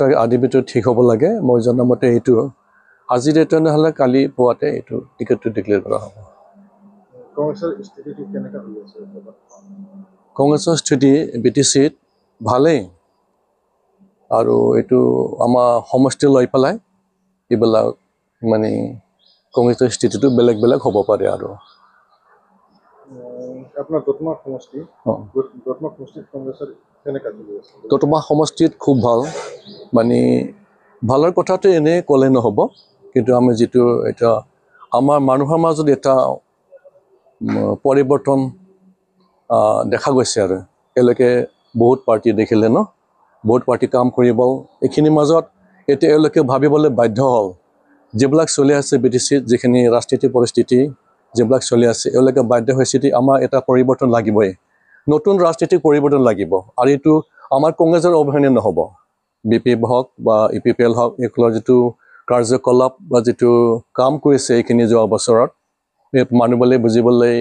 আদি ভিতৰত ঠিক হ'ব লাগে মই জনামতে এইটো আজি ডেট নহ'লে কালি পুৱাতে এইটো টিকেটটো ডিক্লেয়াৰ কৰা হ'ব কংগ্ৰেছৰ স্থিতিটো কেনেকৈ হৈ আছে কংগ্ৰেছৰ স্থিতি বিটিচিত ভালেই আৰু এইটো আমাৰ সমষ্টি লৈ পেলাই এইবিলাক মানে কংগ্ৰেছৰ স্থিতিটো বেলেগ বেলেগ হ'ব পাৰে আৰু আপোনাৰ দতমা সমষ্টিত কংগ্ৰেছৰ কেনেকৈ চলি আছে দতমা সমষ্টিত খুব ভাল মানে ভালৰ কথাটো এনেই ক'লে নহ'ব কিন্তু আমি যিটো এটা আমাৰ মানুহৰ মাজত এটা পৰিৱৰ্তন দেখা গৈছে আৰু এওঁলোকে বহুত পাৰ্টি দেখিলে ন বহুত পাৰ্টি কাম কৰিব এইখিনিৰ মাজত এতিয়া এওঁলোকে ভাবিবলৈ বাধ্য হ'ল যিবিলাক চলি আছে বিটিচিত যিখিনি ৰাজনীতি পৰিস্থিতি যিবিলাক চলি আছে এওঁলোকে বাধ্য হৈছে আমাৰ এটা পৰিৱৰ্তন লাগিবই নতুন ৰাজনীতিক পৰিৱৰ্তন লাগিব আৰু এইটো আমাৰ কংগ্ৰেছৰ অভিযানে নহ'ব বিপিএফ হওক বা ইপিপিএল হওক এইসকলৰ যিটো কাৰ্যকলাপ বা যিটো কাম কৰিছে এইখিনি যোৱা বছৰত মানুহবলৈ বুজিবলৈ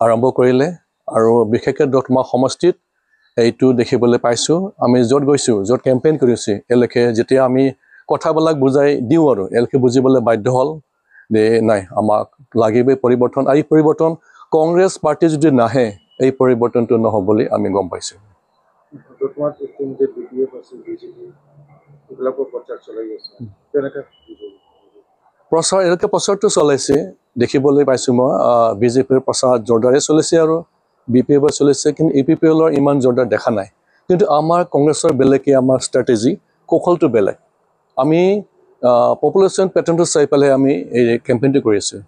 আৰম্ভ কৰিলে আৰু বিশেষকৈ দতমা সমষ্টিত এইটো দেখিবলৈ পাইছোঁ আমি য'ত গৈছোঁ য'ত কেম্পেইন কৰিছোঁ এওঁলোকে যেতিয়া আমি কথাবিলাক বুজাই দিওঁ আৰু এওঁলোকে বুজিবলৈ বাধ্য হ'ল যে নাই আমাক লাগিবই পৰিৱৰ্তন আৰু এই পৰিৱৰ্তন কংগ্ৰেছ পাৰ্টি যদি নাহে এই পৰিৱৰ্তনটো নহ'ব বুলি আমি গম পাইছোঁ প্ৰচাৰ এওঁলোকে প্ৰচাৰটো চলাইছে দেখিবলৈ পাইছোঁ মই বিজেপিৰ প্ৰচাৰ জোৰদাৰে চলিছে আৰু বিপিএফৰ চলিছে কিন্তু ইপিপিএলৰ ইমান জোৰদাৰ দেখা নাই কিন্তু আমাৰ কংগ্ৰেছৰ বেলেগে আমাৰ ষ্ট্ৰেটেজি কৌশলটো বেলেগ আমি পপুলেশ্যন পেটাৰ্ণটো চাই পেলাই আমি এই কেম্পেইনটো কৰি আছোঁ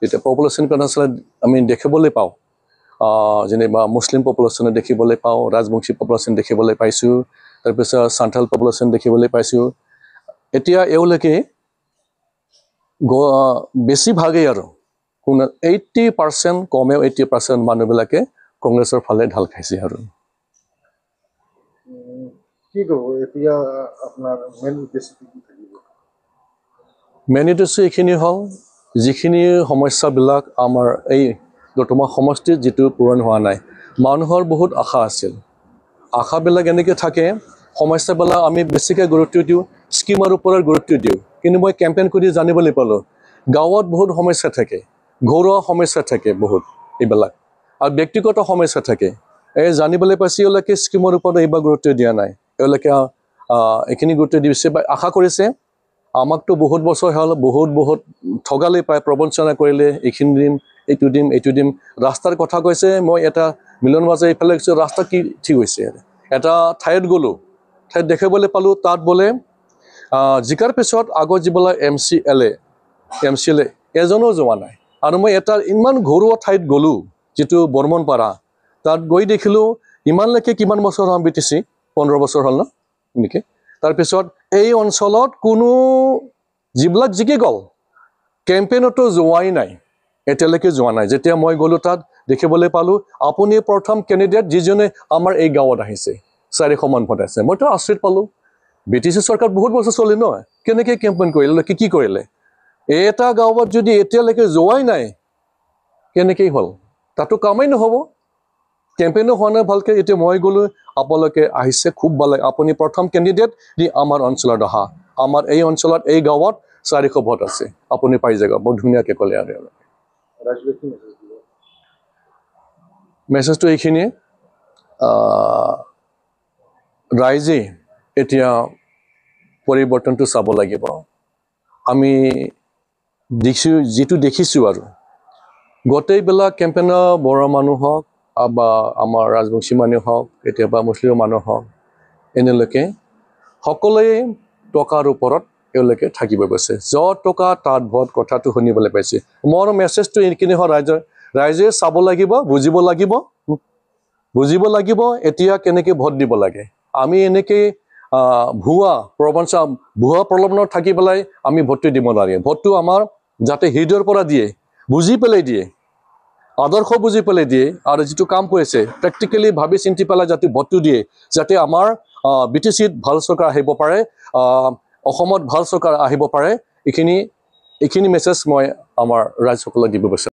এতিয়া পপুলেশ্যন পেটাৰ্ণ চাই আমি দেখিবলৈ পাওঁ যেনিবা মুছলিম পপুলেশ্যনে দেখিবলৈ পাওঁ ৰাজবংশী পপুলেশ্যন দেখিবলৈ পাইছোঁ তাৰপিছত সান্থাল পপুলেশ্যন দেখিবলৈ পাইছোঁ এতিয়া এওঁলোকে বেছিভাগেই আৰু 80% কমেও 80% মানুহবিলাকে কংগ্ৰেছৰ ফালে ঢাল খাইছে আৰু কি ক'ব এতিয়া আপোনাৰ মেইন উদ্দেশ্যটো কি থাকিব মেইন উদ্দেশ্য এইখিনি হ'ল যিখিনি সমস্যাবিলাক আমাৰ এই দতমা সমষ্টিত যিটো পূৰণ হোৱা নাই মানুহৰ বহুত আশা আছিল আশাবিলাক এনেকৈ থাকে সমস্যাবিলাক আমি বেছিকৈ গুৰুত্ব দিওঁ স্কিমৰ ওপৰত গুৰুত্ব দিওঁ কিন্তু মই কেম্পেইন কৰি জানিবলৈ পালোঁ গাঁৱত বহুত সমস্যা থাকে ঘৰুৱা সমস্যা থাকে বহুত এইবিলাক আৰু ব্যক্তিগত সমস্যা থাকে এই জানিবলৈ পাইছে এওঁলোকে স্কিমৰ ওপৰত এইবাৰ গুৰুত্ব দিয়া নাই এওঁলোকে এইখিনি গুৰুত্ব দিছে বা আশা কৰিছে আমাকতো বহুত বছৰ হ'ল বহুত ঠগালে পায় প্ৰবঞ্চনা কৰিলে এইখিনি দিম এইটো দিম ৰাস্তাৰ কথা কৈছে মই এটা মিলন বজাৰ এইফালে গৈছোঁ ৰাস্তা কি ঠিক হৈছে এটা ঠাইত গ'লোঁ ঠাইত দেখিবলৈ পালোঁ তাত বোলে জিকাৰ পিছত আগত যিবিলাক এম চি এল এ এজনো যোৱা নাই আৰু মই এটা ইমান ঘৰুৱা ঠাইত গ'লোঁ যিটো বৰ্মনপাৰা তাত গৈ দেখিলোঁ ইমানলৈকে কিমান বছৰ হ'ল বিটিচি 15 বছৰ হ'ল ন নেকি তাৰপিছত এই অঞ্চলত কোনো যিবিলাক জিকি গ'ল কেম্পেইনতো যোৱাই নাই এতিয়ালৈকে যোৱা নাই যেতিয়া মই গ'লোঁ তাত দেখিবলৈ পালোঁ আপুনি প্ৰথম কেণ্ডিডেট যিজনে আমাৰ এই গাঁৱত আহিছে 400 মান ভোট আছে মইতো আচৰিত পালোঁ বিটিচি চৰকাৰ বহুত বছৰ চলি ন কেনেকৈ কেম্পেইন কৰিলে কি কৰিলে এটা গাঁৱত যদি এতিয়ালৈকে যোৱাই নাই কেনেকৈ হ'ল তাতো কামেই নহ'ব কেম্পেইনো হোৱা নাই ভালকৈ এতিয়া মই গ'লোঁ আপোনালোকে আহিছে খুব ভাল লাগে আপুনি প্ৰথম কেণ্ডিডেট দি আমাৰ অঞ্চলত অহা আমাৰ এই অঞ্চলত এই গাঁৱত 400 ভোট আছে আপুনি পাই যাব বহুত ধুনীয়াকৈ ক'লে আৰু মেছেজটো এইখিনিয়ে ৰাইজে এতিয়া পৰিৱৰ্তনটো চাব লাগিব আমি যিটো দেখিছোঁ আৰু গোটেইবিলাক কেম্পেইনৰ বড়ো মানুহ হওক বা আমাৰ ৰাজবংশী মানুহ হওক কেতিয়াবা মুছলিম মানুহ হওক এনেলৈকে সকলোৱে টকাৰ ওপৰত এওঁলোকে থাকিব গৈছে য'ত টকা তাত ভোট কথাটো শুনিবলৈ পাইছে মোৰ মেছেজটো এইখিনি হ'ল ৰাইজে চাব লাগিব বুজিব লাগিব এতিয়া কেনেকৈ ভোট দিব লাগে আমি এনেকৈ ভুৱা প্ৰলোভনত থাকি পেলাই আমি ভোটটো দিব নোৱাৰিম ভোটটো আমাৰ যাতে হৃদয়ৰ পৰা দিয়ে বুজি পেলাই দিয়ে আদৰ্শ বুজি পেলাই দিয়ে আৰু যিটো কাম কৰিছে প্ৰেক্টিকেলি ভাবি চিন্তি পেলাই যাতে ভোটটো দিয়ে যাতে আমাৰ বিটিচিত ভাল চৰকাৰ আহিব পাৰে অসমত ভাল চৰকাৰ আহিব পাৰে এইখিনি মেছেজ মই আমাৰ ৰাইজসকলক দিব বিচাৰোঁ